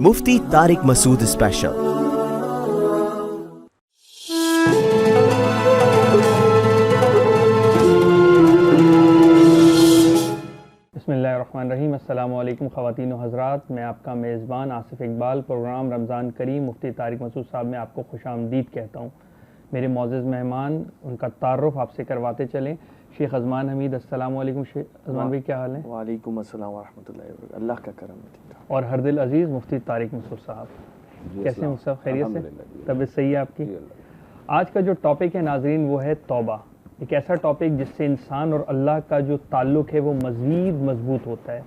مفتی طارق مسعود special. بسم اللہ الرحمن الرحیم۔ السلام علیکم خواتین و حضرات، میں آپ کا میزبان آصف اقبال پروگرام رمضان کریم مفتی طارق مسعود صاحب میں آپ کو خوش آمدید کہتا ہوں۔ میرے معزز مہمان، ان کا تعارف آپ سے کرواتے چلیں۔ شیخ اذمان حمید، السلام علیکم۔ شیخ اذمان بھائی کیا حال ہے؟ وعلیکم السلام ورحمۃ اللہ وبرکاتہ، اللہ کا کرم ہے۔ اور ہر دل عزیز مفتی طارق مسعود صاحب، کیسے ہیں صاحب؟ خیریت سے؟ طبیعت صحیح ہے آپ کی؟ آج کا جو ٹاپک ہے ناظرین وہ ہے توبہ، ایک ایسا ٹاپک جس سے انسان اور اللہ کا جو تعلق ہے وہ مزید مضبوط ہوتا ہے۔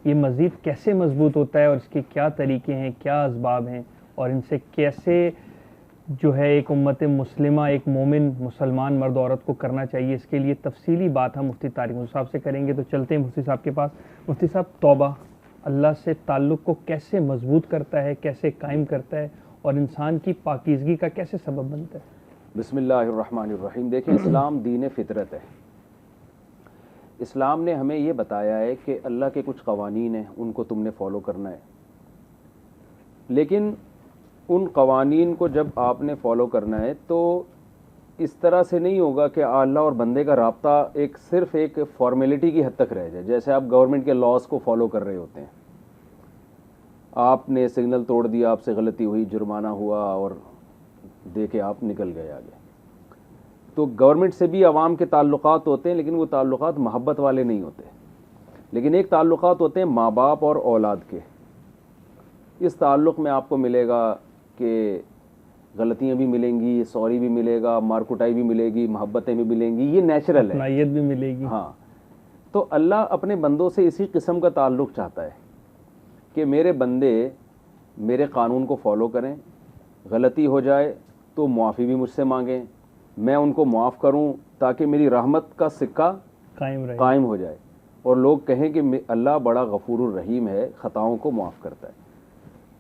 یہ مزید کیسے مضبوط ہوتا ہے اور اس کے کیا طریقے ہیں، کیا اسباب ہیں، اور ان سے کیسے جو ہے ایک امت مسلمہ، ایک مومن مسلمان مرد عورت کو کرنا چاہیے، اس کے لیے تفصیلی بات ہم مفتی طارق مسعود صاحب سے کریں گے۔ تو چلتے ہیں مفتی صاحب کے پاس۔ مفتی صاحب، توبہ اللہ سے تعلق کو کیسے مضبوط کرتا ہے، کیسے قائم کرتا ہے، اور انسان کی پاکیزگی کا کیسے سبب بنتا ہے؟ بسم اللہ الرحمن الرحیم۔ دیکھیں، اسلام دین فطرت ہے۔ اسلام نے ہمیں یہ بتایا ہے کہ اللہ کے کچھ قوانین ہیں، ان کو تم نے فالو کرنا ہے، لیکن ان قوانین کو جب آپ نے فالو کرنا ہے تو اس طرح سے نہیں ہوگا کہ اللہ اور بندے کا رابطہ صرف ایک فارمیلٹی کی حد تک رہ جائے۔ جیسے آپ گورنمنٹ کے لاز کو فالو کر رہے ہوتے ہیں، آپ نے سگنل توڑ دیا، آپ سے غلطی ہوئی، جرمانہ ہوا، اور دے کے آپ نکل گئے آگے۔ تو گورنمنٹ سے بھی عوام کے تعلقات ہوتے ہیں، لیکن وہ تعلقات محبت والے نہیں ہوتے، لیکن ایک تعلقات ہوتے ہیں ماں باپ اور اولاد کے۔ اس تعلق میں آپ کو ملے گا کہ غلطیاں بھی ملیں گی، سوری بھی ملے گا، مار کٹائی بھی ملے گی، محبتیں بھی ملیں گی، یہ نیچرل ہے، اپنائیت بھی ملے گی۔ ہاں، تو اللہ اپنے بندوں سے اسی قسم کا تعلق چاہتا ہے کہ میرے بندے میرے قانون کو فالو کریں، غلطی ہو جائے تو معافی بھی مجھ سے مانگیں، میں ان کو معاف کروں تاکہ میری رحمت کا سکہ قائم ہو جائے، اور لوگ کہیں کہ اللہ بڑا غفور الرحیم ہے، خطاؤں کو معاف کرتا ہے۔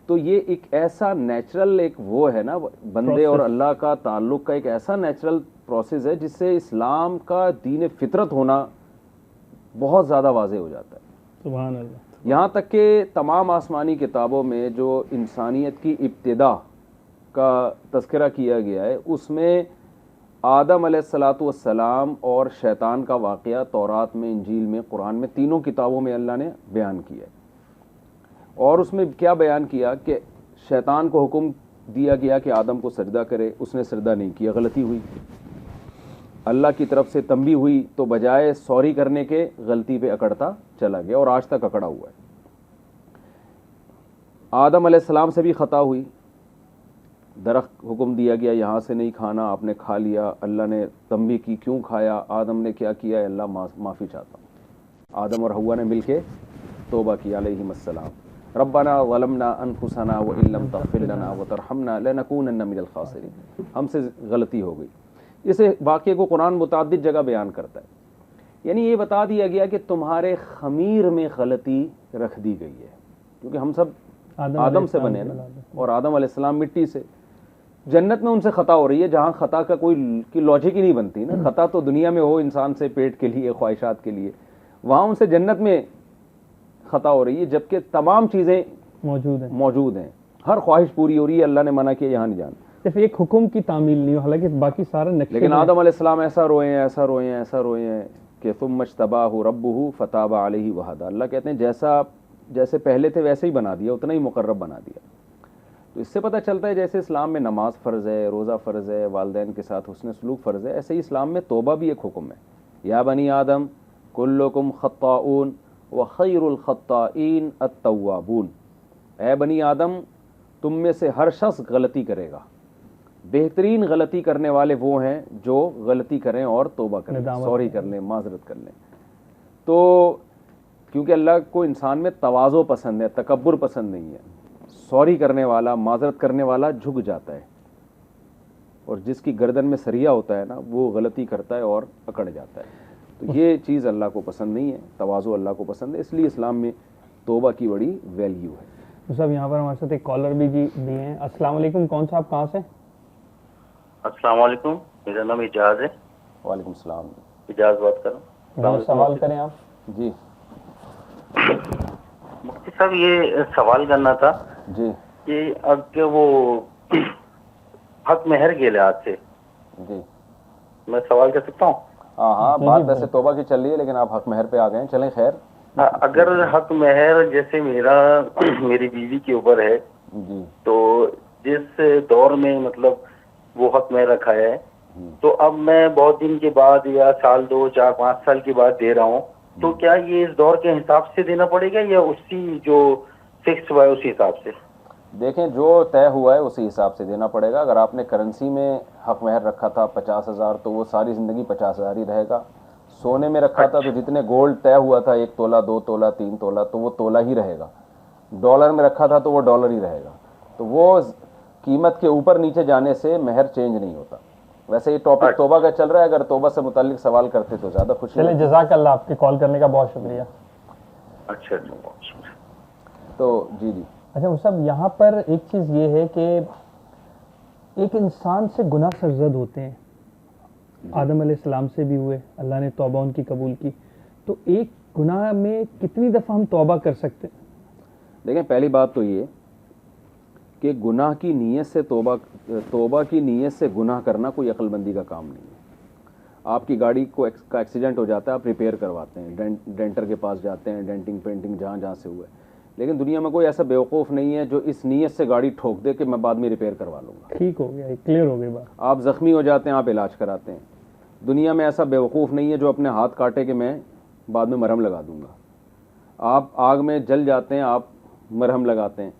تو یہ ایک ایسا نیچرل ایک وہ ہے نا، بندے اور اللہ کا تعلق کا ایک ایسا نیچرل پروسیس ہے جس سے اسلام کا دین فطرت ہونا بہت زیادہ واضح ہو جاتا ہے۔ سبحان اللہ۔ یہاں تک کہ تمام آسمانی کتابوں میں جو انسانیت کی ابتدا کا تذکرہ کیا گیا ہے، اس میں آدم علیہ الصلاۃ والسلام اور شیطان کا واقعہ تورات میں، انجیل میں، قرآن میں، تینوں کتابوں میں اللہ نے بیان کیا ہے۔ اور اس میں کیا بیان کیا کہ شیطان کو حکم دیا گیا کہ آدم کو سجدہ کرے، اس نے سجدہ نہیں کیا، غلطی ہوئی، اللہ کی طرف سے تنبیہ ہوئی تو بجائے سوری کرنے کے غلطی پہ اکڑتا چلا گیا، اور آج تک اکڑا ہوا ہے۔ آدم علیہ السلام سے بھی خطا ہوئی، درخت حکم دیا گیا یہاں سے نہیں کھانا، آپ نے کھا لیا، اللہ نے تنبیہ کی کیوں کھایا، آدم نے کیا کیا ہے، اللہ معافی چاہتا ہوں۔ آدم اور حوا نے مل کے توبہ کی علیہم السلام، ربنا ظلمنا انفسنا وان لم تغفر لنا وترحمنا لنکونن من الخاسرین، ہم سے غلطی ہو گئی۔ اس واقعے کو قرآن متعدد جگہ بیان کرتا ہے، یعنی یہ بتا دیا گیا کہ تمہارے خمیر میں غلطی رکھ دی گئی ہے، کیونکہ ہم سب آدم سے بنے نا، اور آدم علیہ السلام مٹی سے۔ جنت میں ان سے خطا ہو رہی ہے جہاں خطا کا کوئی لاجک ہی نہیں بنتی نا، خطا تو دنیا میں ہو انسان سے پیٹ کے لیے، خواہشات کے لیے، وہاں ان سے جنت میں خطا ہو رہی ہے، جبکہ تمام چیزیں موجود ہیں، ہر خواہش پوری ہو رہی ہے، اللہ نے منع کیا یہاں نہیں جانا، صرف ایک حکم کی تعمیل نہیں ہو، حالانکہ باقی سارا نقشے۔ لیکن آدم علیہ السلام ایسا روئے ہیں کہ ثم اجتباہ ربہ فتاب علیہ وہدی، اللہ کہتے ہیں جیسے پہلے تھے ویسے ہی بنا دیا، اتنا ہی مقرب بنا دیا۔ تو اس سے پتہ چلتا ہے جیسے اسلام میں نماز فرض ہے، روزہ فرض ہے، والدین کے ساتھ حسن سلوک فرض ہے، ایسے ہی اسلام میں توبہ بھی ایک حکم ہے۔ یا بنی آدم کلکم خطاؤن وخیر الخطائین التوابون، اے بنی آدم تم میں سے ہر شخص غلطی کرے گا، بہترین غلطی کرنے والے وہ ہیں جو غلطی کریں اور توبہ کریں، سوری کر لیں، معذرت کر لیں۔ تو کیونکہ اللہ کو انسان میں تواضع پسند ہے، تکبر پسند نہیں ہے، سوری کرنے والا، معذرت کرنے والا جھک جاتا ہے، اور جس کی گردن میں سریا ہوتا ہے نا وہ غلطی کرتا ہے اور اکڑ جاتا ہے۔ تو یہ چیز اللہ کو پسند نہیں ہے، تواضع اللہ کو پسند ہے، اس لیے اسلام میں توبہ کی بڑی ویلیو ہے۔ صاحب یہاں پر ہمارے ساتھ ایک کالر بھی دیے ہیں۔ السلام علیکم، کون صاحب کہاں سے؟ السلام علیکم، میرا نام اجاز ہے۔ وعلیکم السلام، اجاز بات کر رہا ہوں۔ سوال کریں آپ۔ جی مفتی صاحب، یہ سوال کرنا تھا جی کہ اگر وہ حق مہر کے لحاظ سے جی میں سوال کر سکتا ہوں؟ ہاں بات ویسے توبہ کی چل رہی ہے لیکن آپ حق مہر پہ آ گئے ہیں, چلیں خیر. اگر حق مہر جیسے میری بیوی کے اوپر ہے, جی تو جس دور میں مطلب وہ حق مہر رکھا ہے, تو اب میں بہت دن کے بعد یا سال 2 4 5 سال کے بعد دے رہا ہوں, تو کیا یہ اس دور کے حساب سے دینا پڑے گا یا اسی جو فکس ہوا ہے اسی حساب سے؟ دیکھیں جو طے ہوا ہے اسی حساب سے دینا پڑے گا. اگر آپ نے کرنسی میں حق مہر رکھا تھا 50,000 تو وہ ساری زندگی 50,000 ہی رہے گا. سونے میں رکھا تھا تو جتنے گولڈ طے ہوا تھا 1 تولہ 2 تولہ 3 تولہ تو وہ تولہ ہی رہے گا. ڈالر میں رکھا تھا تو وہ ڈالر ہی رہے گا. تو وہ قیمت کے اوپر نیچے جانے سے مہر چینج نہیں ہوتا. ویسے یہ ٹاپک توبہ کا چل رہا ہے, اگر توبہ سے متعلق سوال کرتے تو زیادہ خوشی. چلیں جزاک اللہ, آپ کے کال کرنے کا بہت شکریہ. اچھا تو جی اچھا صاحب, یہاں پر ایک چیز یہ ہے کہ ایک انسان سے گناہ سرزد ہوتے ہیں. آدم علیہ السلام سے بھی ہوئے, اللہ نے توبہ ان کی قبول کی. تو ایک گناہ میں کتنی دفعہ ہم توبہ کر سکتے ہیں؟ دیکھیں پہلی بات تو یہ کہ گناہ کی نیت سے توبہ کی نیت سے گناہ کرنا کوئی عقل مندی کا کام نہیں ہے. آپ کی گاڑی کا ایکسیڈنٹ ہو جاتا ہے, آپ ریپیئر کرواتے ہیں, ڈینٹر کے پاس جاتے ہیں, ڈینٹنگ پینٹنگ جہاں سے ہوا ہے. لیکن دنیا میں کوئی ایسا بیوقوف نہیں ہے جو اس نیت سے گاڑی ٹھوک دے کہ میں بعد میں ریپیئر کروا لوں گا. ٹھیک ہو گیا, کلیئر ہو گئی بات. آپ زخمی ہو جاتے ہیں, آپ علاج کراتے ہیں. دنیا میں ایسا بیوقوف نہیں ہے جو اپنے ہاتھ کاٹے کہ میں بعد میں مرہم لگا دوں گا. آپ آگ میں جل جاتے ہیں, آپ مرہم لگاتے ہیں.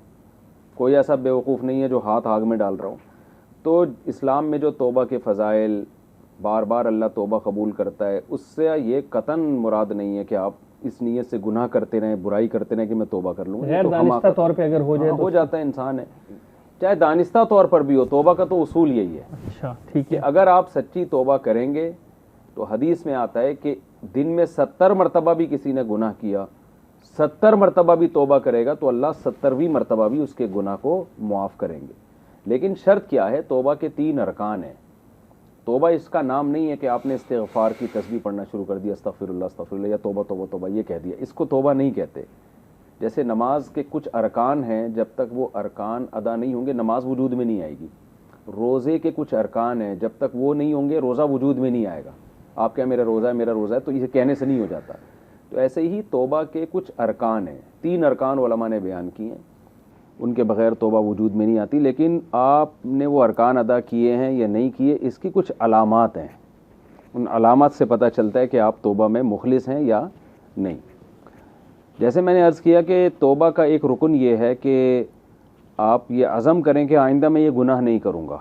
کوئی ایسا بیوقوف نہیں ہے جو ہاتھ آگ میں ڈال رہا ہوں. تو اسلام میں جو توبہ کے فضائل بار بار اللہ توبہ قبول کرتا ہے, اس سے یہ قطعاً مراد نہیں ہے کہ آپ اس نیت سے گناہ کرتے رہیں, برائی کرتے رہیں کہ میں توبہ کر لوں گا. غیر دانستہ طور پہ اگر ہو جائے ہو جاتا ہے, انسان ہے, چاہے دانستہ طور پر بھی ہو. توبہ کا تو اصول یہی ہے. اچھا ٹھیک کہ ہے. اگر آپ سچی توبہ کریں گے تو حدیث میں آتا ہے کہ دن میں 70 مرتبہ بھی کسی نے گناہ کیا, 70 مرتبہ بھی توبہ کرے گا تو اللہ 70ویں مرتبہ بھی اس کے گناہ کو معاف کریں گے. لیکن شرط کیا ہے؟ توبہ کے 3 ارکان ہیں. توبہ اس کا نام نہیں ہے کہ آپ نے استغفار کی تسبیح پڑھنا شروع کر دیا, استغفر اللہ یا توبہ توبہ توبہ یہ کہہ دیا, اس کو توبہ نہیں کہتے. جیسے نماز کے کچھ ارکان ہیں, جب تک وہ ارکان ادا نہیں ہوں گے نماز وجود میں نہیں آئے گی. روزے کے کچھ ارکان ہیں, جب تک وہ نہیں ہوں گے روزہ وجود میں نہیں آئے گا. آپ کیا میرا روزہ ہے تو یہ کہنے سے نہیں ہو جاتا. تو ایسے ہی توبہ کے کچھ ارکان ہیں, 3 ارکان علماء نے بیان کیے ہیں, ان کے بغیر توبہ وجود میں نہیں آتی. لیکن آپ نے وہ ارکان ادا کیے ہیں یا نہیں کیے, اس کی کچھ علامات ہیں. ان علامات سے پتہ چلتا ہے کہ آپ توبہ میں مخلص ہیں یا نہیں. جیسے میں نے عرض کیا کہ توبہ کا ایک رکن یہ ہے کہ آپ یہ عزم کریں کہ آئندہ میں یہ گناہ نہیں کروں گا.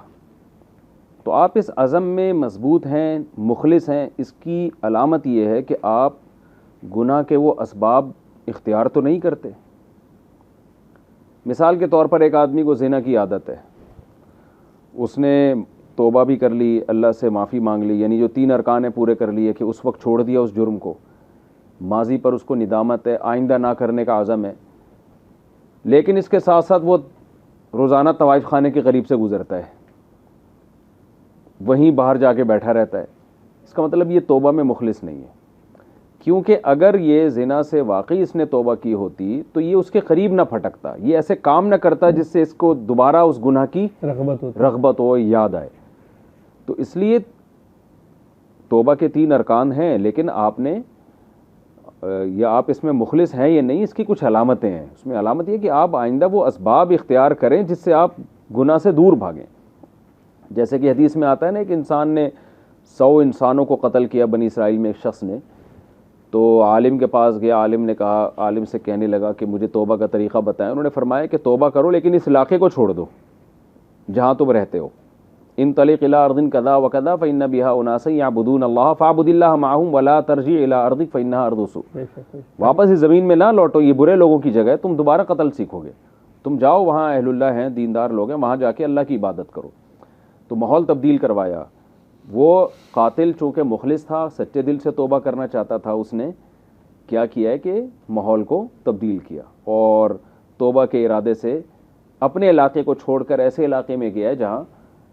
تو آپ اس عزم میں مضبوط ہیں, مخلص ہیں. اس کی علامت یہ ہے کہ آپ گناہ کے وہ اسباب اختیار تو نہیں کرتے. مثال کے طور پر ایک آدمی کو زنا کی عادت ہے, اس نے توبہ بھی کر لی, اللہ سے معافی مانگ لی, یعنی جو 3 ارکان ہیں پورے کر لیے کہ اس وقت چھوڑ دیا اس جرم کو, ماضی پر اس کو ندامت ہے, آئندہ نہ کرنے کا عزم ہے. لیکن اس کے ساتھ ساتھ وہ روزانہ طوائف خانے کے قریب سے گزرتا ہے, وہیں باہر جا کے بیٹھا رہتا ہے. اس کا مطلب یہ توبہ میں مخلص نہیں ہے. کیونکہ اگر یہ زنا سے واقعی اس نے توبہ کی ہوتی تو یہ اس کے قریب نہ پھٹکتا, یہ ایسے کام نہ کرتا جس سے اس کو دوبارہ اس گناہ کی رغبت ہو, یاد آئے. تو اس لیے توبہ کے 3 ارکان ہیں, لیکن آپ نے یا آپ اس میں مخلص ہیں یا نہیں, اس کی کچھ علامتیں ہیں. اس میں علامت یہ کہ آپ آئندہ وہ اسباب اختیار کریں جس سے آپ گناہ سے دور بھاگیں. جیسے کہ حدیث میں آتا ہے نا کہ انسان نے 100 انسانوں کو قتل کیا بنی اسرائیل میں, ایک شخص نے. تو عالم کے پاس گیا, عالم نے کہا, عالم سے کہنے لگا کہ مجھے توبہ کا طریقہ بتائیں. انہوں نے فرمایا کہ توبہ کرو لیکن اس علاقے کو چھوڑ دو جہاں تم رہتے ہو. انطلق الى ارض كذا وكذا فان بها اناسا يعبدون الله فاعبد الله معهم ولا ترجع الى ارضك فانها ارض سوء. واپس اس زمین میں نہ لوٹو, یہ برے لوگوں کی جگہ ہے, تم دوبارہ قتل سیکھو گے. تم جاؤ, وہاں اہل اللہ ہیں, دیندار لوگ ہیں, وہاں جا کے اللہ کی عبادت کرو. تو ماحول تبدیل کروایا. وہ قاتل چونکہ مخلص تھا, سچے دل سے توبہ کرنا چاہتا تھا, اس نے کیا کیا ہے کہ ماحول کو تبدیل کیا اور توبہ کے ارادے سے اپنے علاقے کو چھوڑ کر ایسے علاقے میں گیا ہے جہاں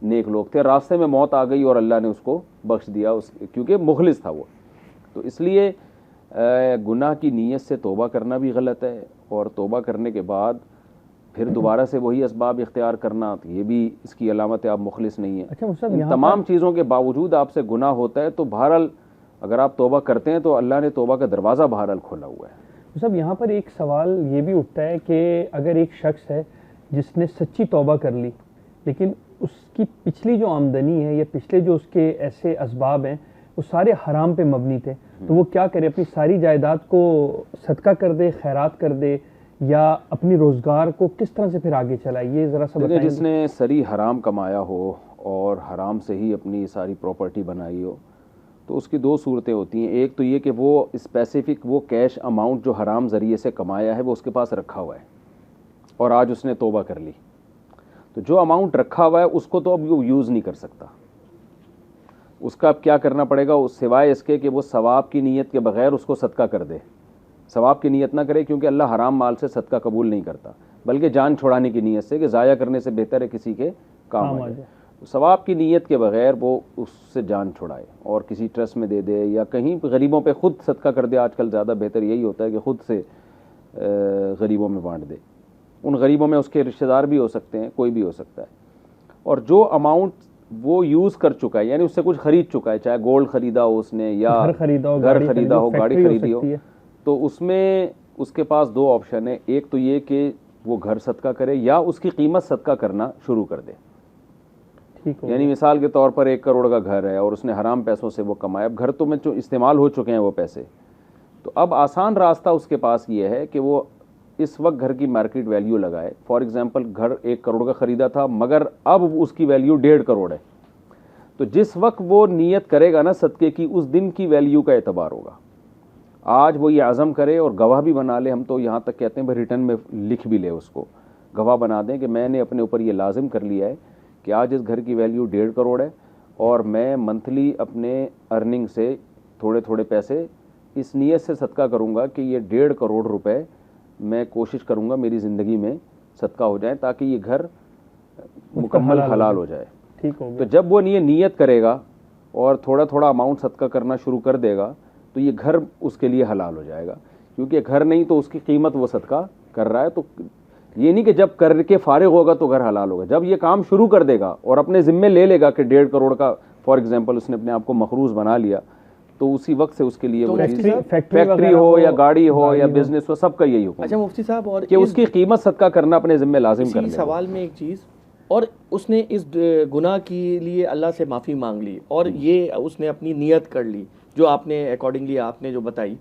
نیک لوگ تھے. راستے میں موت آ گئی اور اللہ نے اس کو بخش دیا, کیونکہ مخلص تھا وہ. تو اس لیے گناہ کی نیت سے توبہ کرنا بھی غلط ہے, اور توبہ کرنے کے بعد پھر دوبارہ سے وہی اسباب اختیار کرنا، تو یہ بھی اس کی علامت ہے آپ مخلص نہیں ہیں۔ اچھا مصعب، ان تمام چیزوں کے باوجود آپ سے گناہ ہوتا ہے، تو بہرحال اگر آپ توبہ کرتے ہیں تو اللہ نے توبہ کا دروازہ بہرحال کھولا ہوا ہے۔ مصعب یہاں پر ایک سوال یہ بھی اٹھتا ہے کہ اگر ایک شخص ہے جس نے سچی توبہ کر لی، لیکن اس کی پچھلی جو آمدنی ہے یا پچھلے جو اس کے ایسے اسباب ہیں وہ سارے حرام پہ مبنی تھے، تو وہ کیا کرے؟ اپنی ساری جائیداد کو صدقہ کر دے، خیرات کر دے، یا اپنی روزگار کو کس طرح سے پھر آگے چلائے؟ یہ ذرا سا بتائیں۔ جس نے سری حرام کمایا ہو اور حرام سے ہی اپنی ساری پراپرٹی بنائی ہو، تو اس کی دو صورتیں ہوتی ہیں۔ ایک تو یہ کہ وہ اسپیسیفک وہ کیش اماؤنٹ جو حرام ذریعے سے کمایا ہے وہ اس کے پاس رکھا ہوا ہے اور آج اس نے توبہ کر لی، تو جو اماؤنٹ رکھا ہوا ہے اس کو تو اب وہ یوز نہیں کر سکتا۔ اس کا اب کیا کرنا پڑے گا، سوائے اس کے کہ وہ ثواب کی نیت کے بغیر اس کو صدقہ کر دے۔ ثواب کی نیت نہ کرے، کیونکہ اللہ حرام مال سے صدقہ قبول نہیں کرتا، بلکہ جان چھڑانے کی نیت سے کہ ضائع کرنے سے بہتر ہے کسی کے کام آ جائے۔ ثواب کی نیت کے بغیر وہ اس سے جان چھڑائے اور کسی ٹرسٹ میں دے دے یا کہیں غریبوں پہ خود صدقہ کر دے۔ آج کل زیادہ بہتر یہی ہوتا ہے کہ خود سے غریبوں میں بانٹ دے۔ ان غریبوں میں اس کے رشتہ دار بھی ہو سکتے ہیں، کوئی بھی ہو سکتا ہے۔ اور جو اماؤنٹ وہ یوز کر چکا ہے، یعنی اس سے کچھ خرید چکا ہے، چاہے گولڈ خریدا ہو اس نے یا گھر خریدا ہو، گاڑی خریدی ہو، تو اس میں اس کے پاس دو آپشن ہیں۔ ایک تو یہ کہ وہ گھر صدقہ کرے یا اس کی قیمت صدقہ کرنا شروع کر دے۔ یعنی مثال کے طور پر 1 کروڑ کا گھر ہے اور اس نے حرام پیسوں سے وہ کمایا، اب گھر تو میں استعمال ہو چکے ہیں وہ پیسے، تو اب آسان راستہ اس کے پاس یہ ہے کہ وہ اس وقت گھر کی مارکیٹ ویلیو لگائے۔ فار ایگزامپل گھر 1 کروڑ کا خریدا تھا مگر اب اس کی ویلیو 1.5 کروڑ ہے، تو جس وقت وہ نیت کرے گا نا صدقے کی، اس دن کی ویلیو کا اعتبار ہوگا۔ آج وہ یہ عزم کرے اور گواہ بھی بنا لے، ہم تو یہاں تک کہتے ہیں بھائی ریٹرن میں لکھ بھی لے، اس کو گواہ بنا دیں کہ میں نے اپنے اوپر یہ لازم کر لیا ہے کہ آج اس گھر کی ویلیو 1.5 کروڑ ہے اور میں منتھلی اپنے ارننگ سے تھوڑے تھوڑے پیسے اس نیت سے صدقہ کروں گا کہ یہ 1.5 کروڑ روپے میں کوشش کروں گا میری زندگی میں صدقہ ہو جائیں تاکہ یہ گھر مکمل حلال ہو جائے۔ تو جب وہ نیت کرے گا اور تھوڑا تھوڑا اماؤنٹ صدقہ کرنا شروع کر دے گا تو یہ گھر اس کے لیے حلال ہو جائے گا، کیونکہ گھر نہیں تو اس کی قیمت وہ صدقہ کر رہا ہے۔ تو یہ نہیں کہ جب کر کے فارغ ہوگا تو گھر حلال ہوگا، جب یہ کام شروع کر دے گا اور اپنے ذمے لے لے گا کہ 1.5 کروڑ کا فار ایگزامپل اس نے اپنے آپ کو مخروض بنا لیا، تو اسی وقت سے اس کے لیے وہ فیکٹری ہو یا گاڑی ہو یا بزنس ہو، سب کا یہی حکم۔ اچھا مفتی صاحب، اور کہ اس کی قیمت صدقہ کرنا اپنے ذمے لازم کر لے۔ سوال میں ایک چیز، اور اس نے اس گناہ کے لیے اللہ سے معافی مانگ لی اور یہ اس نے اپنی نیت کر لی جو آپ نے اکارڈنگلی آپ نے جو بتائی،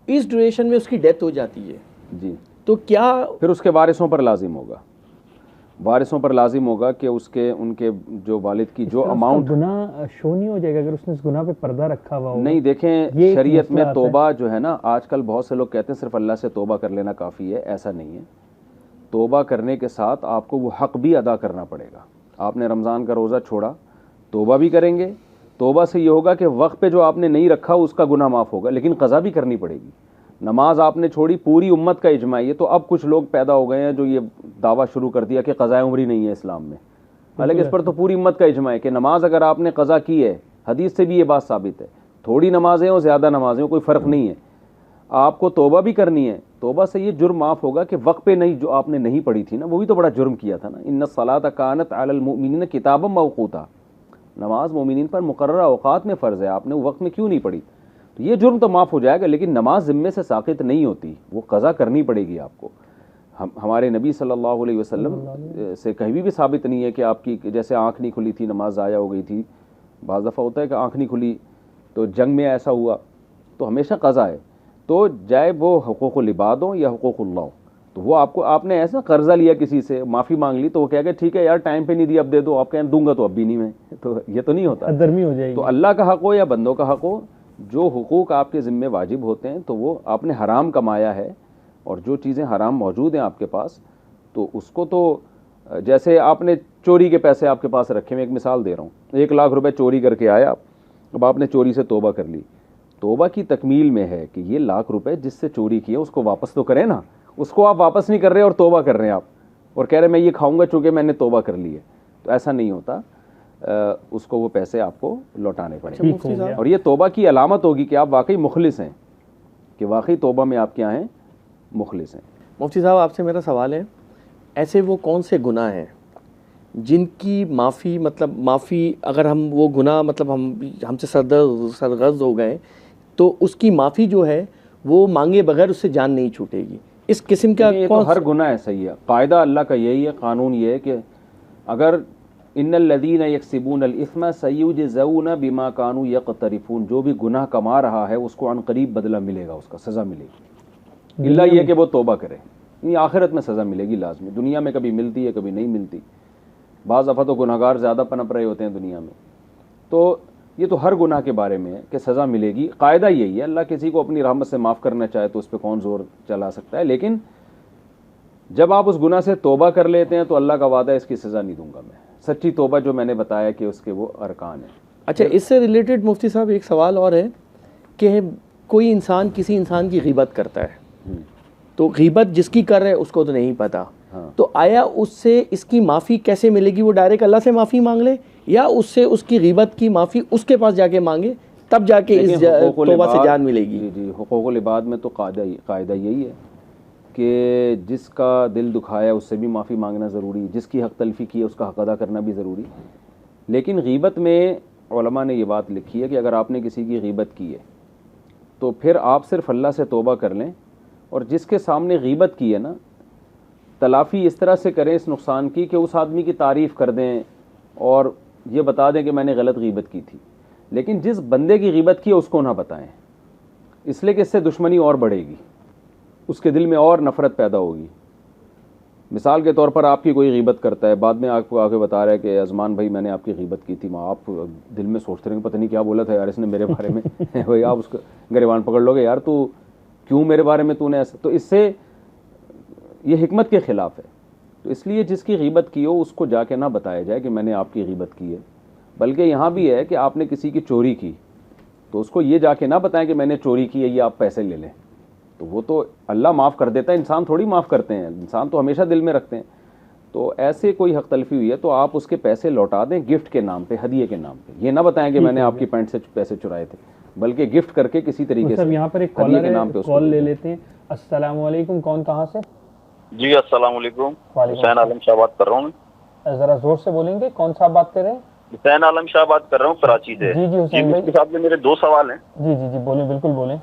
اس ڈیوریشن میں اس کی ڈیتھ ہو جاتی ہے جی، تو کیا پھر اس کے وارثوں پر لازم ہوگا، وارثوں پر لازم ہوگا کہ اس کے ان کے جو والد کی جو اماؤنٹ گناہ شو نہیں ہو جائے گا اگر اس نے اس گناہ پہ پردہ رکھا ہوا ہو؟ نہیں، دیکھیں شریعت میں توبہ جو ہے نا، آج کل بہت سے لوگ کہتے ہیں صرف اللہ سے توبہ کر لینا کافی ہے، ایسا نہیں ہے۔ توبہ کرنے کے ساتھ آپ کو وہ حق بھی ادا کرنا پڑے گا۔ آپ نے رمضان کا روزہ چھوڑا، توبہ بھی کریں گے، توبہ سے یہ ہوگا کہ وقت پہ جو آپ نے نہیں رکھا اس کا گناہ معاف ہوگا، لیکن قضا بھی کرنی پڑے گی۔ نماز آپ نے چھوڑی، پوری امت کا اجماع ہے، تو اب کچھ لوگ پیدا ہو گئے ہیں جو یہ دعویٰ شروع کر دیا کہ قضاء عمری نہیں ہے اسلام میں، حالانکہ اس پر تو پوری امت کا اجماع ہے کہ نماز اگر آپ نے قضا کی ہے، حدیث سے بھی یہ بات ثابت ہے، تھوڑی نمازیں ہو زیادہ نمازیں ہو کوئی فرق نہیں ہے، آپ کو توبہ بھی کرنی ہے۔ توبہ سے یہ جرم معاف ہوگا کہ وقت پہ نہیں جو آپ نے نہیں پڑھی تھی نا، وہ بھی تو بڑا جرم کیا تھا نا، ان الصلاۃ کانت علی المؤمنین کتابا موقوتا، نماز مومنین پر مقررہ اوقات میں فرض ہے، آپ نے وقت میں کیوں نہیں پڑھی؟ تو یہ جرم تو معاف ہو جائے گا، لیکن نماز ذمے سے ساقط نہیں ہوتی، وہ قضا کرنی پڑے گی آپ کو۔ ہمارے نبی صلی اللہ علیہ وسلم سے کہیں بھی ثابت نہیں ہے کہ آپ کی جیسے آنکھ نہیں کھلی تھی نماز ضائع ہو گئی تھی۔ بعض دفعہ ہوتا ہے کہ آنکھ نہیں کھلی تو جنگ میں ایسا ہوا، تو ہمیشہ قضا ہے، تو چاہے وہ حقوق العباد ہوں یا حقوق اللہ ہوں، تو وہ آپ نے ایسا قرضہ لیا کسی سے، معافی مانگ لی، تو وہ کہہ کہ ٹھیک ہے یار ٹائم پہ نہیں دیا اب دے دو، آپ کہیں دوں گا تو اب بھی نہیں، میں تو یہ تو نہیں ہوتا، درمی ہو جائے گی۔ تو اللہ کا حق ہو یا بندوں کا حق ہو، جو حقوق آپ کے ذمے واجب ہوتے ہیں تو وہ آپ نے حرام کمایا ہے، اور جو چیزیں حرام موجود ہیں آپ کے پاس تو اس کو تو جیسے آپ نے چوری کے پیسے آپ کے پاس رکھے، میں ایک مثال دے رہا ہوں، 1 لاکھ روپے چوری کر کے آیا، اب آپ نے چوری سے توبہ کر لی، توبہ کی تکمیل میں ہے کہ یہ 1 لاکھ روپے جس سے چوری کیا اس کو واپس تو کریں نا، اس کو آپ واپس نہیں کر رہے اور توبہ کر رہے ہیں آپ، اور کہہ رہے میں یہ کھاؤں گا چونکہ میں نے توبہ کر لی ہے، تو ایسا نہیں ہوتا، اس کو وہ پیسے آپ کو لوٹانے پڑیں گے، اور یہ توبہ کی علامت ہوگی کہ آپ واقعی مخلص ہیں، کہ واقعی توبہ میں آپ کیا ہیں، مخلص ہیں۔ مفتی صاحب آپ سے میرا سوال ہے، ایسے وہ کون سے گناہ ہیں جن کی معافی مطلب معافی اگر ہم وہ گناہ مطلب ہم سے سرغرض ہو گئے تو اس کی معافی جو ہے وہ مانگے بغیر اس سے جان نہیں چھوٹے گی؟ اس قسم کا یہ تو ہر گناہ ایسا ہی ہے. قاعدہ اللہ کا یہی ہے, قانون یہ ہے کہ اگر ان الذین یکسبون الاثم سیجزون بما کانوا یقترفون, جو بھی گناہ کما رہا ہے اس کو عن قریب بدلہ ملے گا, اس کا سزا ملے گی, الا یہ کہ وہ توبہ کرے. یہ آخرت میں سزا ملے گی لازمی, دنیا میں کبھی ملتی ہے کبھی نہیں ملتی. بعض دفعہ تو گناہگار زیادہ پنپ رہے ہوتے ہیں دنیا میں. تو یہ تو ہر گناہ کے بارے میں ہے کہ سزا ملے گی. قاعدہ یہی ہے, اللہ کسی کو اپنی رحمت سے معاف کرنا چاہے تو اس پہ کون زور چلا سکتا ہے, لیکن جب آپ اس گناہ سے توبہ کر لیتے ہیں تو اللہ کا وعدہ ہے اس کی سزا نہیں دوں گا میں. سچی توبہ جو میں نے بتایا کہ اس کے وہ ارکان ہیں. اچھا, اس سے ریلیٹڈ مفتی صاحب ایک سوال اور ہے کہ کوئی انسان کسی انسان کی غیبت کرتا ہے, تو غیبت جس کی کر رہے اس کو تو نہیں پتا, تو آیا اس سے اس کی معافی کیسے ملے گی؟ وہ ڈائریکٹ اللہ سے معافی مانگ لے یا اس سے اس کی غیبت کی معافی اس کے پاس جا کے مانگے تب جا کے اس توبہ سے جان ملے گی؟ جی, حقوق العباد میں تو قاعدہ یہی ہے کہ جس کا دل دکھایا اس سے بھی معافی مانگنا ضروری, جس کی حق تلفی کی ہے اس کا حق ادا کرنا بھی ضروری. لیکن غیبت میں علماء نے یہ بات لکھی ہے کہ اگر آپ نے کسی کی غیبت کی ہے تو پھر آپ صرف اللہ سے توبہ کر لیں, اور جس کے سامنے غیبت کی ہے نا تلافی اس طرح سے کریں اس نقصان کی کہ اس آدمی کی تعریف کر دیں اور یہ بتا دیں کہ میں نے غلط غیبت کی تھی, لیکن جس بندے کی غیبت کی ہے اس کو نہ بتائیں, اس لیے کہ اس سے دشمنی اور بڑھے گی, اس کے دل میں اور نفرت پیدا ہوگی. مثال کے طور پر آپ کی کوئی غیبت کرتا ہے, بعد میں آپ کو آ کے بتا رہا ہے کہ عثمان بھائی میں نے آپ کی غیبت کی تھی, آپ دل میں سوچتے رہیں پتہ نہیں کیا بولا تھا یار اس نے میرے بارے میں, بھائی آپ اس کو گریبان پکڑ لو گے, یار تو کیوں میرے بارے میں تو نے ایسا, تو اس سے یہ حکمت کے خلاف ہے. تو اس لیے جس کی غیبت کی ہو اس کو جا کے نہ بتایا جائے کہ میں نے آپ کی غیبت کی ہے. بلکہ یہاں بھی ہے کہ آپ نے کسی کی چوری کی تو اس کو یہ جا کے نہ بتائیں کہ میں نے چوری کی ہے, یہ آپ پیسے لے لیں, تو وہ تو اللہ معاف کر دیتا ہے, انسان تھوڑی معاف کرتے ہیں, انسان تو ہمیشہ دل میں رکھتے ہیں. تو ایسے کوئی حق تلفی ہوئی ہے تو آپ اس کے پیسے لوٹا دیں گفٹ کے نام پہ, ہدیے کے نام پہ. یہ نہ بتائیں کہ میں نے آپ کی پینٹ سے پیسے چرائے تھے, بلکہ گفٹ کر کے کسی طریقے سے یہاں پر ایک کالر ہے, کال لے لیتے ہیں. السلام علیکم, کون کہاں سے؟ جی السلام علیکم, حسین عالم شاہ بات کر رہا ہوں. ذرا زور سے بولیں گے, کون صاحب بات کر رہے ہیں؟ حسین عالم شاہ بات کر رہا ہوں کراچی سے. جی جی حسین بھائی. مفتی صاحب سے میرے دو سوال ہیں. جی جی جی بولیں, بالکل بولیں.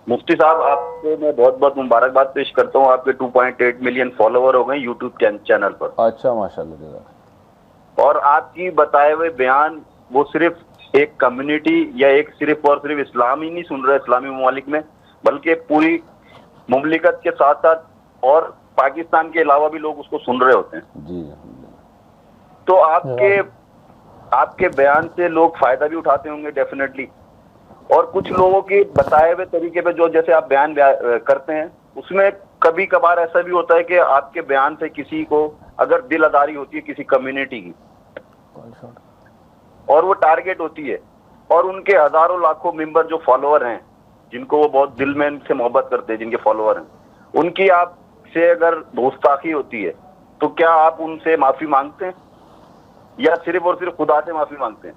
مفتی صاحب آپ کو میں بہت بہت مبارکباد پیش کرتا ہوں, آپ کے 2.8 ملین فالوور ہو گئے یوٹیوب چینل پر. اچھا ماشاء اللہ. اور آپ کی بتائے ہوئے بیان وہ صرف ایک کمیونٹی یا ایک صرف اور صرف اسلام ہی نہیں سن رہے اسلامی ممالک میں, بلکہ پوری مملکت کے ساتھ ساتھ اور پاکستان کے علاوہ بھی لوگ اس کو سن رہے ہوتے ہیں. جی تو آپ کے بیان سے لوگ فائدہ بھی اٹھاتے ہوں گے ڈیفینیٹلی, اور کچھ لوگوں کی بتائے ہوئے طریقے پہ جو جیسے آپ بیان کرتے ہیں اس میں کبھی کبھار ایسا بھی ہوتا ہے کہ آپ کے بیان سے کسی کو اگر دل آزاری ہوتی ہے کسی کمیونٹی کی اور وہ ٹارگیٹ ہوتی ہے, اور ان کے ہزاروں لاکھوں ممبر جو فالوور ہیں جن کو وہ بہت دل میں ان سے محبت کرتے ہیں, جن کے فالوور ہیں, ان کی آپ سے اگر گستاخی ہوتی ہے تو کیا آپ ان سے معافی مانگتے ہیں یا صرف اور صرف خدا سے معافی مانگتے ہیں؟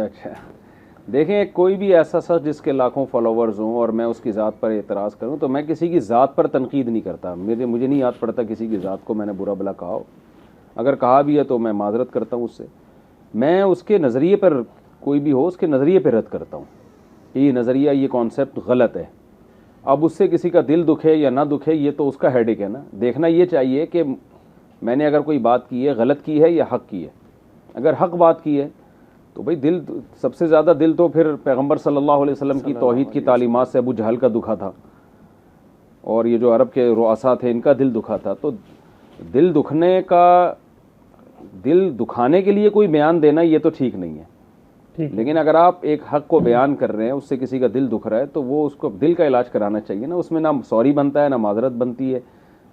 اچھا دیکھیں, کوئی بھی ایسا شخص جس کے لاکھوں فالوورز ہوں اور میں اس کی ذات پر اعتراض کروں تو میں کسی کی ذات پر تنقید نہیں کرتا. مجھے نہیں یاد پڑتا کسی کی ذات کو میں نے برا بلا کہا ہو, اگر کہا بھی ہے تو میں معذرت کرتا ہوں اس سے. میں اس کے نظریے پر, کوئی بھی ہو اس کے نظریے پہ رد کرتا ہوں کہ یہ نظریہ, یہ کانسیپٹ غلط ہے. اب اس سے کسی کا دل دکھے یا نہ دکھے یہ تو اس کا ہیڈک ہے نا. دیکھنا یہ چاہیے کہ میں نے اگر کوئی بات کی ہے غلط کی ہے یا حق کی ہے. اگر حق بات کی ہے تو بھئی دل, سب سے زیادہ دل تو پھر پیغمبر صلی اللہ علیہ وسلم کی توحید کی تعلیمات سے ابو جہل کا دکھا تھا, اور یہ جو عرب کے رؤسا تھے ان کا دل دکھا تھا. تو دل دکھنے کا, دل دکھانے کے لیے کوئی بیان دینا یہ تو ٹھیک نہیں ہے. لیکن اگر آپ ایک حق کو بیان کر رہے ہیں, اس سے کسی کا دل دکھ رہا ہے تو وہ اس کو دل کا علاج کرانا چاہیے نا. اس میں نہ سوری بنتا ہے نہ معذرت بنتی ہے.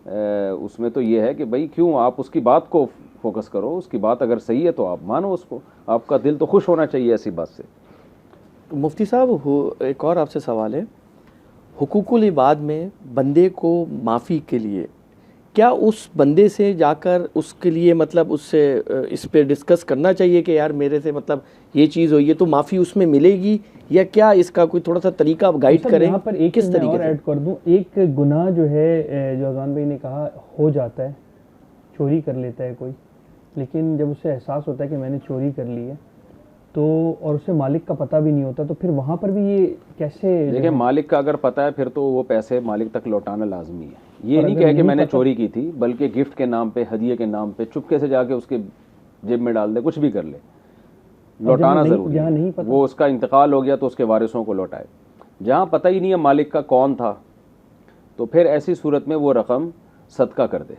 اس میں تو یہ ہے کہ بھائی کیوں, آپ اس کی بات کو فوکس کرو, اس کی بات اگر صحیح ہے تو آپ مانو اس کو, آپ کا دل تو خوش ہونا چاہیے ایسی بات سے. مفتی صاحب ایک اور آپ سے سوال ہے, حقوق العباد میں بندے کو معافی کے لیے کیا اس بندے سے جا کر اس کے لیے مطلب اس سے اس پہ ڈسکس کرنا چاہیے کہ یار میرے سے مطلب یہ چیز ہوئی ہے تو معافی اس میں ملے گی, یا کیا اس کا کوئی تھوڑا سا طریقہ آپ گائیڈ کریں؟ یہاں پر ایک کس طریقے اور سے ایڈ کر دوں, ایک گناہ جو ہے جو اذان بھائی نے کہا ہو جاتا ہے, چوری کر لیتا ہے کوئی, لیکن جب اسے احساس ہوتا ہے کہ میں نے چوری کر لی ہے تو اور اسے مالک کا پتہ بھی نہیں ہوتا, تو پھر وہاں پر بھی یہ کیسے؟ دیکھیں مالک کا اگر پتہ ہے پھر تو وہ پیسے مالک تک لوٹانا لازمی ہے. یہ نہیں کہہ کہ میں نے چوری کی تھی, بلکہ گفٹ کے نام پہ, ہدیے کے نام پہ چپکے سے جا کے اس کے جیب میں ڈال دے, کچھ بھی کر لے, لوٹانا ضروری ہے. وہ اس کا انتقال ہو گیا تو اس کے وارثوں کو لوٹائے. جہاں پتہ ہی نہیں ہے مالک کا کون تھا تو پھر ایسی صورت میں وہ رقم صدقہ کر دے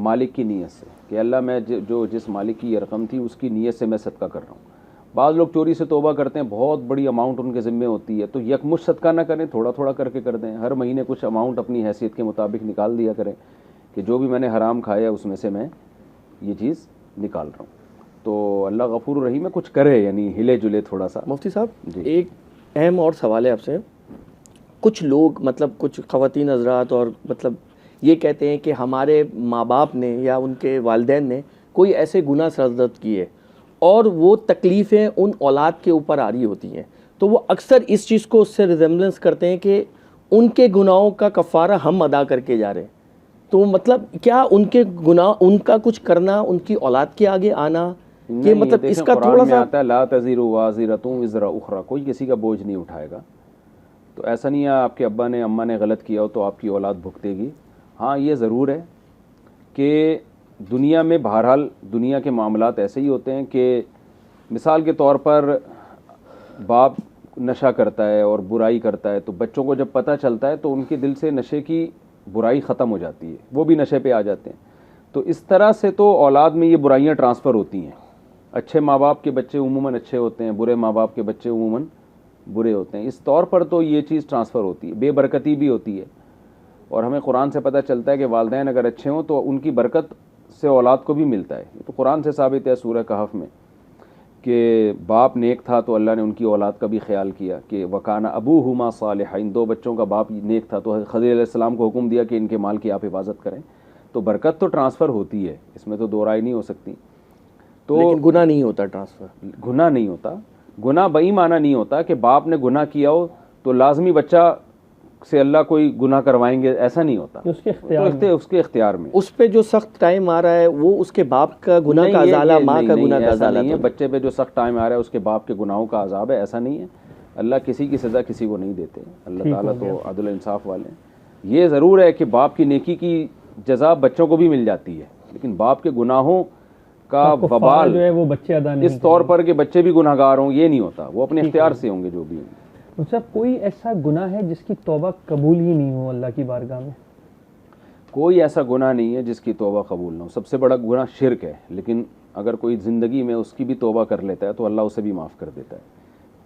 مالک کی نیت سے کہ اللہ میں جو جس مالک کی یہ رقم تھی اس کی نیت سے میں صدقہ کر رہا ہوں. بعض لوگ چوری سے توبہ کرتے ہیں, بہت بڑی اماؤنٹ ان کے ذمے ہوتی ہے, تو یکمشت صدقہ نہ کریں, تھوڑا تھوڑا کر کے کر دیں. ہر مہینے کچھ اماؤنٹ اپنی حیثیت کے مطابق نکال دیا کریں کہ جو بھی میں نے حرام کھایا اس میں سے میں یہ چیز نکال رہا ہوں. تو اللہ غفور الرحیم ہے, کچھ کرے, یعنی ہلے جلے تھوڑا سا. مفتی صاحب ایک اہم اور سوال ہے آپ سے. کچھ لوگ مطلب کچھ خواتین حضرات اور مطلب یہ کہتے ہیں کہ ہمارے ماں باپ نے یا ان کے والدین نے کوئی ایسے گناہ سرزد کیے اور وہ تکلیفیں ان اولاد کے اوپر آ رہی ہوتی ہیں, تو وہ اکثر اس چیز کو اس سے ریزمبلنس کرتے ہیں کہ ان کے گناہوں کا کفارہ ہم ادا کر کے جا رہے ہیں. تو مطلب کیا ان کے گناہ, ان کا کچھ کرنا, ان کی اولاد کے آگے آنا, کہ مطلب اس کا تھوڑا سا آتا ہے لا تزر وازرۃ وزر اخرى, کوئی کسی کا بوجھ نہیں اٹھائے گا. تو ایسا نہیں ہے آپ کے ابا نے اماں نے غلط کیا ہو تو آپ کی اولاد بھگتے گی. ہاں یہ ضرور ہے کہ دنیا میں بہرحال دنیا کے معاملات ایسے ہی ہوتے ہیں کہ مثال کے طور پر باپ نشہ کرتا ہے اور برائی کرتا ہے, تو بچوں کو جب پتہ چلتا ہے تو ان کے دل سے نشے کی برائی ختم ہو جاتی ہے, وہ بھی نشے پہ آ جاتے ہیں. تو اس طرح سے تو اولاد میں یہ برائیاں ٹرانسفر ہوتی ہیں. اچھے ماں باپ کے بچے عموماً اچھے ہوتے ہیں, برے ماں باپ کے بچے عموماً برے ہوتے ہیں. اس طور پر تو یہ چیز ٹرانسفر ہوتی ہے, بے برکتی بھی ہوتی ہے. اور ہمیں قرآن سے پتہ چلتا ہے کہ والدین اگر اچھے ہوں تو ان کی برکت سے اولاد کو بھی ملتا ہے. تو قرآن سے ثابت ہے سورہ کہف میں کہ باپ نیک تھا تو اللہ نے ان کی اولاد کا بھی خیال کیا کہ وکانہ ابوہما صالحین, دو بچوں کا باپ نیک تھا تو خضر علیہ السلام کو حکم دیا کہ ان کے مال کی آپ حفاظت کریں. تو برکت تو ٹرانسفر ہوتی ہے, اس میں تو دو رائے نہیں ہو سکتی. تو لیکن گناہ نہیں ہوتا ٹرانسفر, گناہ نہیں ہوتا. گناہ بئی معنی نہیں ہوتا کہ باپ نے گناہ کیا ہو تو لازمی بچہ سے اللہ کوئی گناہ کروائیں گے, ایسا نہیں ہوتا. اس کے اختیار میں اس پہ جو سخت ٹائم آ رہا ہے وہ اس کے باپ کا گناہ کا ازالہ, ماں کا گناہ کا ازالہ نہیں ہے. بچے پہ جو سخت ٹائم آ رہا ہے اس کے باپ کے گناہوں کا عذاب ہے, ایسا نہیں ہے. اللہ کسی کی سزا کسی کو نہیں دیتے, اللہ تعالیٰ تو عدل انصاف والے ہیں. یہ ضرور ہے کہ باپ کی نیکی کی جزا بچوں کو بھی مل جاتی ہے, لیکن باپ کے گناہوں کا وبال جو ہے وہ بچے ادا نہیں اس طور پر کہ بچے بھی گناہ گار ہوں, یہ نہیں ہوتا. وہ اپنے اختیار سے ہوں گے جو بھی ہوں. صاحب کوئی ایسا گناہ ہے جس کی توبہ قبول ہی نہیں ہو اللہ کی بارگاہ میں؟ کوئی ایسا گناہ نہیں ہے جس کی توبہ قبول نہ ہو. سب سے بڑا گناہ شرک ہے, لیکن اگر کوئی زندگی میں اس کی بھی توبہ کر لیتا ہے تو اللہ اسے بھی معاف کر دیتا ہے.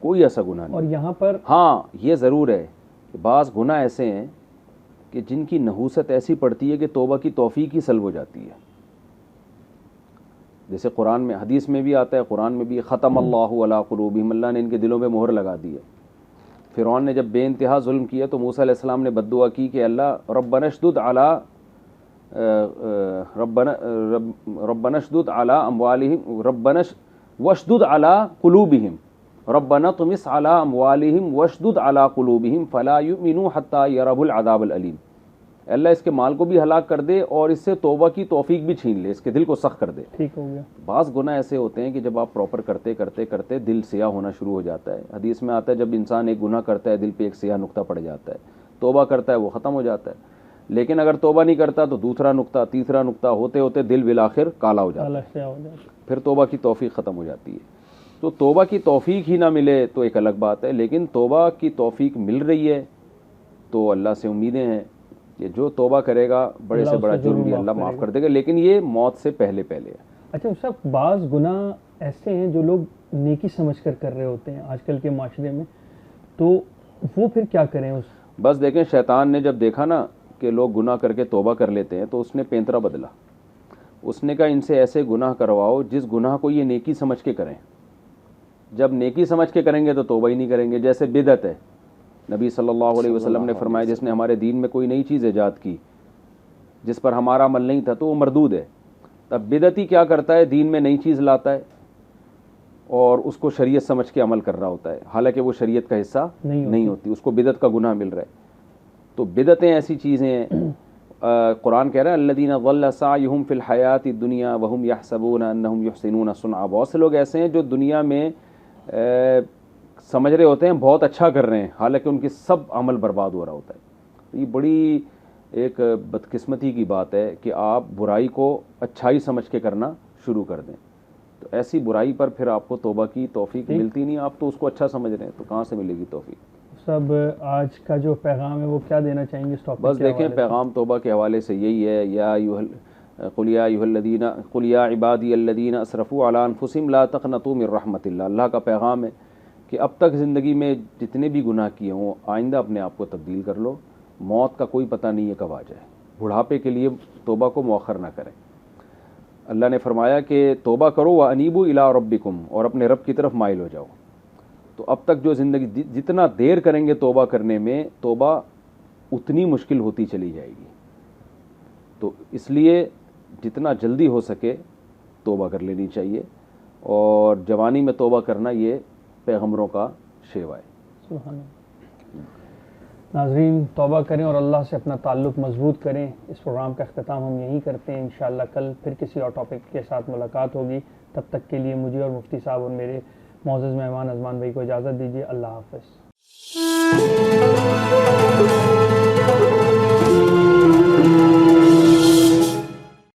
کوئی ایسا گناہ نہیں. اور یہاں پر ہاں یہ ضرور ہے کہ بعض گناہ ایسے ہیں کہ جن کی نحوست ایسی پڑتی ہے کہ توبہ کی توفیق ہی سلب ہو جاتی ہے. جیسے قرآن میں, حدیث میں بھی آتا ہے, قرآن میں بھی, ختم اللہ علی قلوبہم, اللہ نے ان کے دلوں پہ مہر لگا دی ہے. فرعون نے جب بے انتہا ظلم کیا تو موسیٰ علیہ السلام نے بد دعا کی کہ اللہ ربنا اشدد علی اموالہم واشدد علی قلوبہم ربنا طمس علی اموالہم واشدد علی قلوبہم فلا یؤمنوا حتی یروا العذاب العلیم. اللہ اس کے مال کو بھی ہلاک کر دے اور اس سے توبہ کی توفیق بھی چھین لے, اس کے دل کو سخت کر دے. ٹھیک ہو گیا. بعض گناہ ایسے ہوتے ہیں کہ جب آپ پراپر کرتے کرتے کرتے دل سیاہ ہونا شروع ہو جاتا ہے. حدیث میں آتا ہے جب انسان ایک گناہ کرتا ہے دل پہ ایک سیاہ نقطہ پڑ جاتا ہے, توبہ کرتا ہے وہ ختم ہو جاتا ہے. لیکن اگر توبہ نہیں کرتا تو دوسرا نقطہ, تیسرا نقطہ, ہوتے ہوتے دل بالآخر کالا ہو جاتا ہے, پھر توبہ کی توفیق ختم ہو جاتی ہے. تو توبہ کی توفیق ہی نہ ملے تو ایک الگ بات ہے, لیکن توبہ کی توفیق مل رہی ہے تو اللہ سے امیدیں ہیں کہ جو توبہ کرے گا بڑے سے بڑا جرم بھی اللہ معاف کر دے گا, لیکن یہ موت سے پہلے ہے. اچھا صاحب, بعض گناہ ایسے ہیں جو لوگ نیکی سمجھ کر رہے ہوتے ہیں آج کل کے معاشرے میں, تو وہ پھر کیا کریں؟ بس دیکھیں, شیطان نے جب دیکھا نا کہ لوگ گناہ کر کے توبہ کر لیتے ہیں تو اس نے پینترا بدلا. اس نے کہا ان سے ایسے گناہ کرواؤ جس گناہ کو یہ نیکی سمجھ کے کریں. جب نیکی سمجھ کے کریں گے تو توبہ ہی نہیں کریں گے. جیسے بدعت ہے, نبی صلی اللہ علیہ وسلم نے فرمایا جس نے ہمارے دین میں کوئی نئی چیز ایجاد کی جس پر ہمارا عمل نہیں تھا تو وہ مردود ہے. تب بدعتی کیا کرتا ہے؟ دین میں نئی چیز لاتا ہے اور اس کو شریعت سمجھ کے عمل کر رہا ہوتا ہے، حالانکہ وہ شریعت کا حصہ نہیں ہوتی، اس کو بدعت کا گناہ مل رہا ہے. تو بدعتیں ایسی چیزیں ہیں، قرآن کہہ رہا ہے الذین ضل سعیہم فی الحیات الدنیا وہم یحسبون انہم یحسنون صنعا. بہت سے لوگ ایسے ہیں جو دنیا میں سمجھ رہے ہوتے ہیں بہت اچھا کر رہے ہیں، حالانکہ ان کے سب عمل برباد ہو رہا ہوتا ہے. یہ بڑی ایک بدقسمتی کی بات ہے کہ آپ برائی کو اچھائی سمجھ کے کرنا شروع کر دیں. تو ایسی برائی پر پھر آپ کو توبہ کی توفیق ملتی نہیں، آپ تو اس کو اچھا سمجھ رہے ہیں، تو کہاں سے ملے گی توفیق؟ سب آج کا جو پیغام ہے وہ کیا دینا چاہیں گے اس ٹاپک؟ بس دیکھیں پیغام توبہ کے حوالے سے یہی ہے، قل یا عبادی الذین اسرفوا علی انفسہم لا تقنطوا من رحمت اللہ. اللہ کا پیغام ہے کہ اب تک زندگی میں جتنے بھی گناہ کیے ہوں آئندہ اپنے آپ کو تبدیل کر لو، موت کا کوئی پتہ نہیں ہے کب آ جائے. بڑھاپے کے لیے توبہ کو مؤخر نہ کریں. اللہ نے فرمایا کہ توبہ کرو وانیبوا الی ربکم، اور اپنے رب کی طرف مائل ہو جاؤ. تو اب تک جو زندگی جتنا دیر کریں گے توبہ کرنے میں، توبہ اتنی مشکل ہوتی چلی جائے گی. تو اس لیے جتنا جلدی ہو سکے توبہ کر لینی چاہیے، اور جوانی میں توبہ کرنا یہ پیغمبروں کا شیوا ہے. سبحان اللہ. ناظرین توبہ کریں اور اللہ سے اپنا تعلق مضبوط کریں. اس پروگرام کا اختتام ہم یہیں کرتے ہیں. انشاءاللہ کل پھر کسی اور ٹاپک کے ساتھ ملاقات ہوگی. تب تک کے لیے مجھے اور مفتی صاحب اور میرے معزز مہمان اذمان بھائی کو اجازت دیجیے. اللہ حافظ.